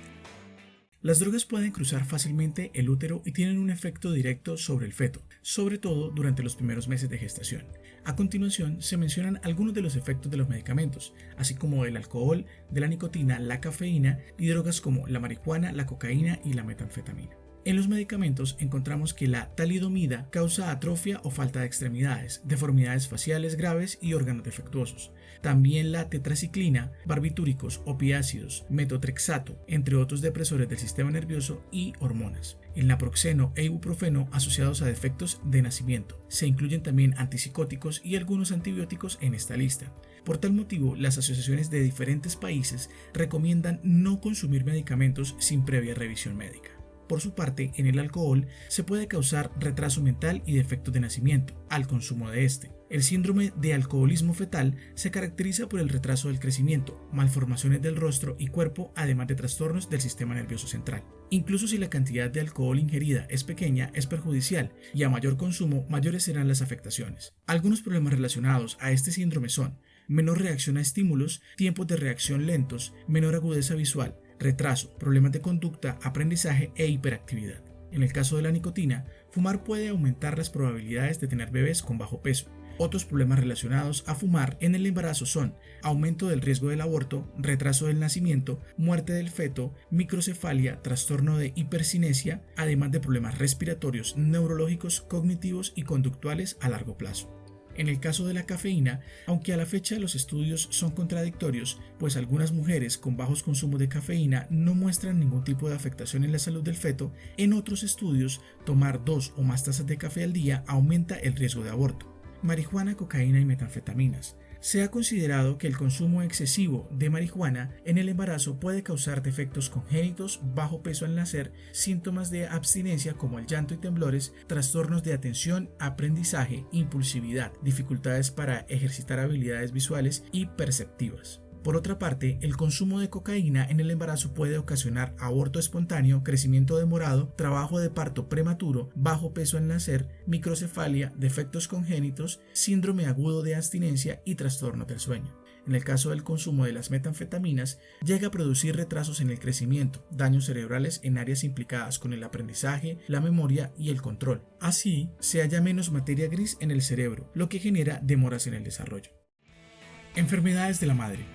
Las drogas pueden cruzar fácilmente el útero y tienen un efecto directo sobre el feto, sobre todo durante los primeros meses de gestación. A continuación se mencionan algunos de los efectos de los medicamentos, así como el alcohol, de la nicotina, la cafeína y drogas como la marihuana, la cocaína y la metanfetamina. En los medicamentos encontramos que la talidomida causa atrofia o falta de extremidades, deformidades faciales graves y órganos defectuosos. También la tetraciclina, barbitúricos, opiácidos, metotrexato, entre otros depresores del sistema nervioso y hormonas. El naproxeno e ibuprofeno asociados a defectos de nacimiento. Se incluyen también antipsicóticos y algunos antibióticos en esta lista. Por tal motivo, las asociaciones de diferentes países recomiendan no consumir medicamentos sin previa revisión médica. Por su parte, en el alcohol se puede causar retraso mental y defectos de nacimiento al consumo de este. El síndrome de alcoholismo fetal se caracteriza por el retraso del crecimiento, malformaciones del rostro y cuerpo, además de trastornos del sistema nervioso central. Incluso si la cantidad de alcohol ingerida es pequeña, es perjudicial y a mayor consumo, mayores serán las afectaciones. Algunos problemas relacionados a este síndrome son menor reacción a estímulos, tiempos de reacción lentos, menor agudeza visual, retraso, problemas de conducta, aprendizaje e hiperactividad. En el caso de la nicotina, fumar puede aumentar las probabilidades de tener bebés con bajo peso. Otros problemas relacionados a fumar en el embarazo son aumento del riesgo del aborto, retraso del nacimiento, muerte del feto, microcefalia, trastorno de hipercinesia, además de problemas respiratorios, neurológicos, cognitivos y conductuales a largo plazo. En el caso de la cafeína, aunque a la fecha los estudios son contradictorios, pues algunas mujeres con bajos consumos de cafeína no muestran ningún tipo de afectación en la salud del feto, en otros estudios, tomar 2 o más tazas de café al día aumenta el riesgo de aborto. Marihuana, cocaína y metanfetaminas. Se ha considerado que el consumo excesivo de marihuana en el embarazo puede causar defectos congénitos, bajo peso al nacer, síntomas de abstinencia como el llanto y temblores, trastornos de atención, aprendizaje, impulsividad, dificultades para ejercitar habilidades visuales y perceptivas. Por otra parte, el consumo de cocaína en el embarazo puede ocasionar aborto espontáneo, crecimiento demorado, trabajo de parto prematuro, bajo peso al nacer, microcefalia, defectos congénitos, síndrome agudo de abstinencia y trastorno del sueño. En el caso del consumo de las metanfetaminas, llega a producir retrasos en el crecimiento, daños cerebrales en áreas implicadas con el aprendizaje, la memoria y el control. Así, se halla menos materia gris en el cerebro, lo que genera demoras en el desarrollo. Enfermedades de la madre.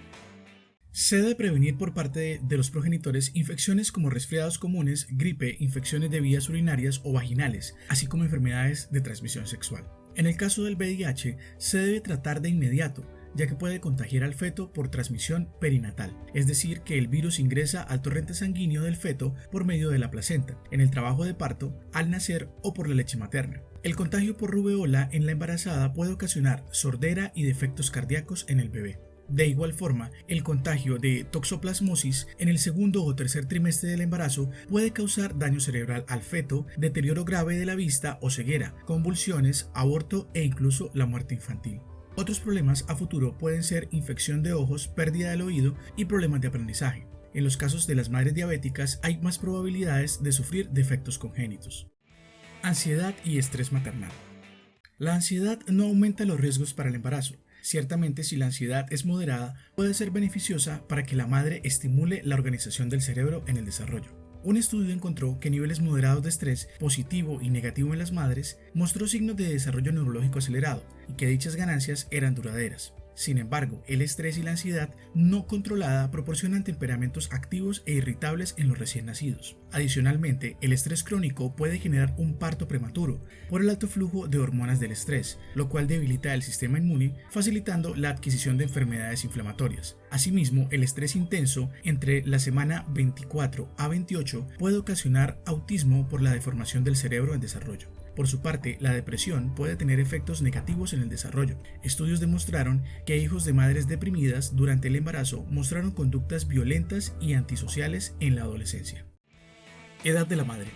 Se debe prevenir por parte de los progenitores infecciones como resfriados comunes, gripe, infecciones de vías urinarias o vaginales, así como enfermedades de transmisión sexual. En el caso del VIH, se debe tratar de inmediato, ya que puede contagiar al feto por transmisión perinatal, es decir, que el virus ingresa al torrente sanguíneo del feto por medio de la placenta, en el trabajo de parto, al nacer o por la leche materna. El contagio por rubeola en la embarazada puede ocasionar sordera y defectos cardíacos en el bebé. De igual forma, el contagio de toxoplasmosis en el segundo o tercer trimestre del embarazo puede causar daño cerebral al feto, deterioro grave de la vista o ceguera, convulsiones, aborto e incluso la muerte infantil. Otros problemas a futuro pueden ser infección de ojos, pérdida del oído y problemas de aprendizaje. En los casos de las madres diabéticas hay más probabilidades de sufrir defectos congénitos. Ansiedad y estrés maternal. La ansiedad no aumenta los riesgos para el embarazo. Ciertamente, si la ansiedad es moderada, puede ser beneficiosa para que la madre estimule la organización del cerebro en el desarrollo. Un estudio encontró que niveles moderados de estrés, positivo y negativo en las madres, mostró signos de desarrollo neurológico acelerado y que dichas ganancias eran duraderas. Sin embargo, el estrés y la ansiedad no controlada proporcionan temperamentos activos e irritables en los recién nacidos. Adicionalmente, el estrés crónico puede generar un parto prematuro por el alto flujo de hormonas del estrés, lo cual debilita el sistema inmune, facilitando la adquisición de enfermedades inflamatorias. Asimismo, el estrés intenso entre la semana 24 a 28 puede ocasionar autismo por la deformación del cerebro en desarrollo. Por su parte, la depresión puede tener efectos negativos en el desarrollo. Estudios demostraron que hijos de madres deprimidas durante el embarazo mostraron conductas violentas y antisociales en la adolescencia. Edad de la madre.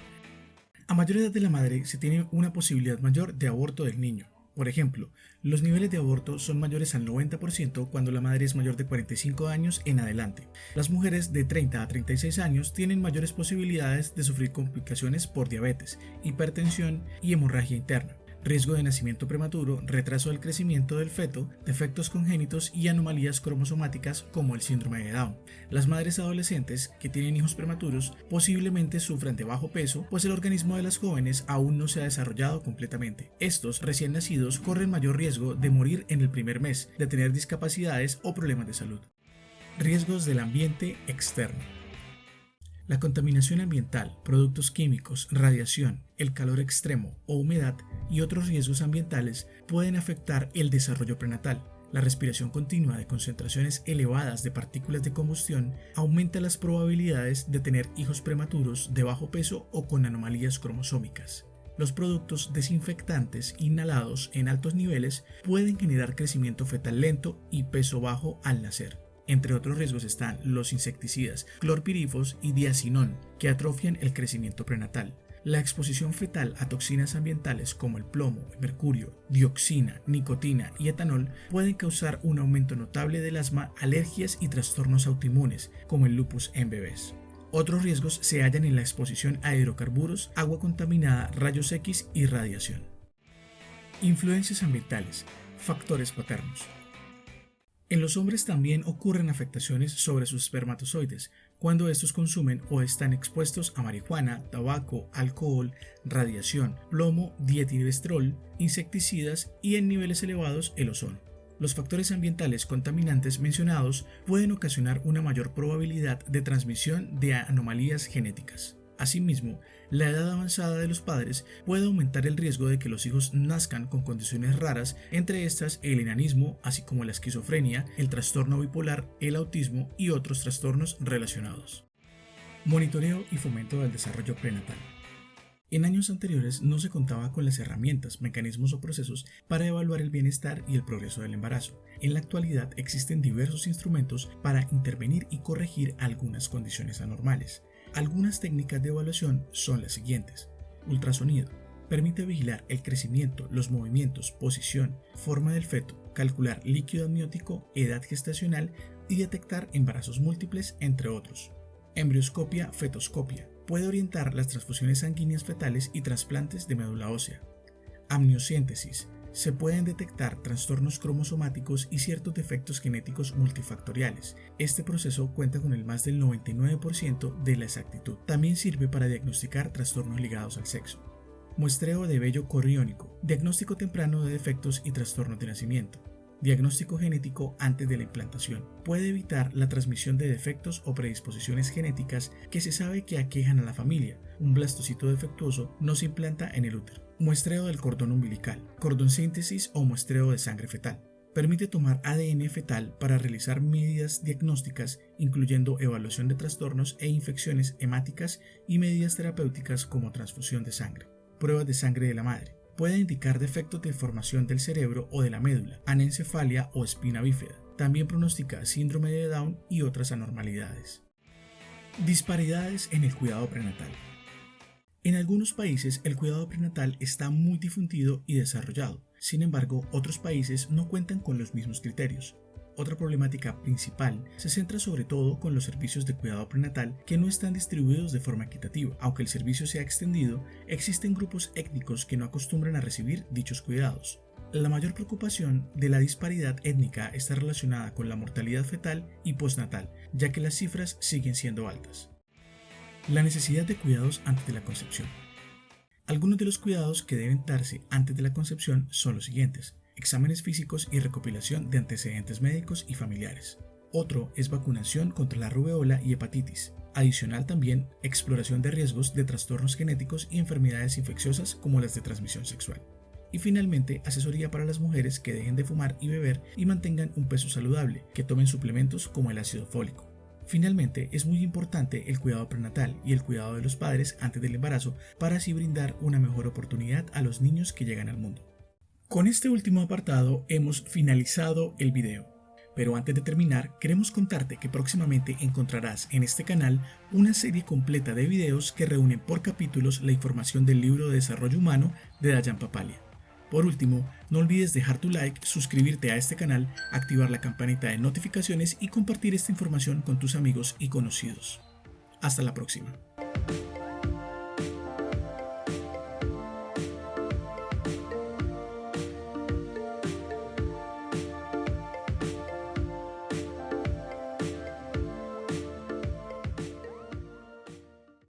A mayor edad de la madre se tiene una posibilidad mayor de aborto del niño. Por ejemplo, los niveles de aborto son mayores al 90% cuando la madre es mayor de 45 años en adelante. Las mujeres de 30 a 36 años tienen mayores posibilidades de sufrir complicaciones por diabetes, hipertensión y hemorragia interna, riesgo de nacimiento prematuro, retraso del crecimiento del feto, defectos congénitos y anomalías cromosomáticas como el síndrome de Down. Las madres adolescentes que tienen hijos prematuros posiblemente sufran de bajo peso, pues el organismo de las jóvenes aún no se ha desarrollado completamente. Estos recién nacidos corren mayor riesgo de morir en el primer mes, de tener discapacidades o problemas de salud. Riesgos del ambiente externo. La contaminación ambiental, productos químicos, radiación, el calor extremo o humedad y otros riesgos ambientales pueden afectar el desarrollo prenatal. La respiración continua de concentraciones elevadas de partículas de combustión aumenta las probabilidades de tener hijos prematuros de bajo peso o con anomalías cromosómicas. Los productos desinfectantes inhalados en altos niveles pueden generar crecimiento fetal lento y peso bajo al nacer. Entre otros riesgos están los insecticidas clorpirifos y diacinón, que atrofian el crecimiento prenatal. La exposición fetal a toxinas ambientales como el plomo, mercurio, dioxina, nicotina y etanol pueden causar un aumento notable del asma, alergias y trastornos autoinmunes, como el lupus en bebés. Otros riesgos se hallan en la exposición a hidrocarburos, agua contaminada, rayos X y radiación. Influencias ambientales, factores paternos. En los hombres también ocurren afectaciones sobre sus espermatozoides cuando estos consumen o están expuestos a marihuana, tabaco, alcohol, radiación, plomo, dietilbestrol, insecticidas y en niveles elevados el ozono. Los factores ambientales contaminantes mencionados pueden ocasionar una mayor probabilidad de transmisión de anomalías genéticas. Asimismo, la edad avanzada de los padres puede aumentar el riesgo de que los hijos nazcan con condiciones raras, entre estas el enanismo, así como la esquizofrenia, el trastorno bipolar, el autismo y otros trastornos relacionados. Monitoreo y fomento del desarrollo prenatal. En años anteriores no se contaba con las herramientas, mecanismos o procesos para evaluar el bienestar y el progreso del embarazo. En la actualidad existen diversos instrumentos para intervenir y corregir algunas condiciones anormales. Algunas técnicas de evaluación son las siguientes. Ultrasonido. Permite vigilar el crecimiento, los movimientos, posición, forma del feto, calcular líquido amniótico, edad gestacional y detectar embarazos múltiples, entre otros. Embrioscopia, fetoscopia. Puede orientar las transfusiones sanguíneas fetales y trasplantes de médula ósea. Amniocéntesis. Se pueden detectar trastornos cromosomáticos y ciertos defectos genéticos multifactoriales. Este proceso cuenta con el más del 99% de la exactitud. También sirve para diagnosticar trastornos ligados al sexo. Muestreo de vello corriónico. Diagnóstico temprano de defectos y trastornos de nacimiento. Diagnóstico genético antes de la implantación. Puede evitar la transmisión de defectos o predisposiciones genéticas que se sabe que aquejan a la familia. Un blastocito defectuoso no se implanta en el útero. Muestreo del cordón umbilical, cordonsíntesis o muestreo de sangre fetal. Permite tomar ADN fetal para realizar medidas diagnósticas, incluyendo evaluación de trastornos e infecciones hemáticas y medidas terapéuticas como transfusión de sangre. Pruebas de sangre de la madre. Puede indicar defectos de formación del cerebro o de la médula, anencefalia o espina bífida. También pronostica síndrome de Down y otras anormalidades. Disparidades en el cuidado prenatal. En algunos países el cuidado prenatal está muy difundido y desarrollado. Sin embargo, otros países no cuentan con los mismos criterios. Otra problemática principal se centra sobre todo con los servicios de cuidado prenatal que no están distribuidos de forma equitativa. Aunque el servicio sea extendido, existen grupos étnicos que no acostumbran a recibir dichos cuidados. La mayor preocupación de la disparidad étnica está relacionada con la mortalidad fetal y postnatal, ya que las cifras siguen siendo altas. La necesidad de cuidados antes de la concepción. Algunos de los cuidados que deben darse antes de la concepción son los siguientes: exámenes físicos y recopilación de antecedentes médicos y familiares. Otro es vacunación contra la rubeola y hepatitis. Adicional también, exploración de riesgos de trastornos genéticos y enfermedades infecciosas como las de transmisión sexual. Y finalmente, asesoría para las mujeres que dejen de fumar y beber y mantengan un peso saludable, que tomen suplementos como el ácido fólico. Finalmente, es muy importante el cuidado prenatal y el cuidado de los padres antes del embarazo para así brindar una mejor oportunidad a los niños que llegan al mundo. Con este último apartado hemos finalizado el video, pero antes de terminar queremos contarte que próximamente encontrarás en este canal una serie completa de videos que reúnen por capítulos la información del libro de desarrollo humano de Dayan Papalia. Por último, no olvides dejar tu like, suscribirte a este canal, activar la campanita de notificaciones y compartir esta información con tus amigos y conocidos. Hasta la próxima.